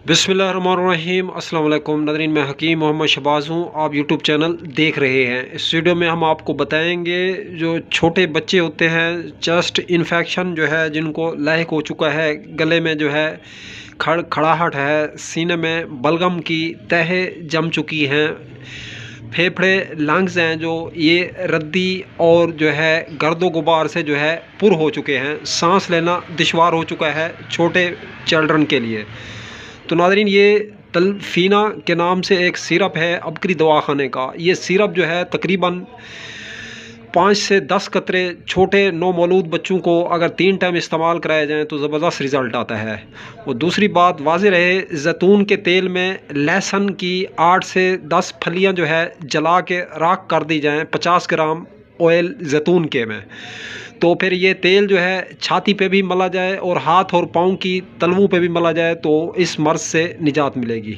बिस्मिल्लाहिर्रहमानिर्रहीम अस्सलाम वालेकुम नाज़रीन, मैं हकीम मोहम्मद शहबाज हूँ। आप यूट्यूब चैनल देख रहे हैं। इस वीडियो में हम आपको बताएंगे जो छोटे बच्चे होते हैं, चेस्ट इन्फेक्शन जो है जिनको लाहिक हो चुका है, गले में जो है खड़ाहट है, सीने में बलगम की तह जम चुकी हैं, फेफड़े लंग्स हैं जो ये रद्दी और जो है गर्दो गुबार से जो है पुर हो चुके हैं, सांस लेना दुश्वार हो चुका है छोटे चिल्ड्रन के लिए। तो नाज़रीन, ये तलफीना के नाम से एक सिरप है अबकरी दवाखाने का। ये सिरप जो है तकरीबन 5 से 10 कतरे छोटे नौमौलूद बच्चों को अगर 3 टाइम इस्तेमाल कराया जाए तो ज़बरदस्त रिज़ल्ट आता है। और दूसरी बात वाज़ेह रहे, ज़ैतून के तेल में लहसुन की 8 से 10 फलियाँ जो है जला के राख कर दी जाएँ 50 ग्राम ऑयल ज़ैतून के में, तो फिर ये तेल जो है छाती पे भी मला जाए और हाथ और पाँव की तलवों पे भी मला जाए तो इस मर्ज़ से निजात मिलेगी।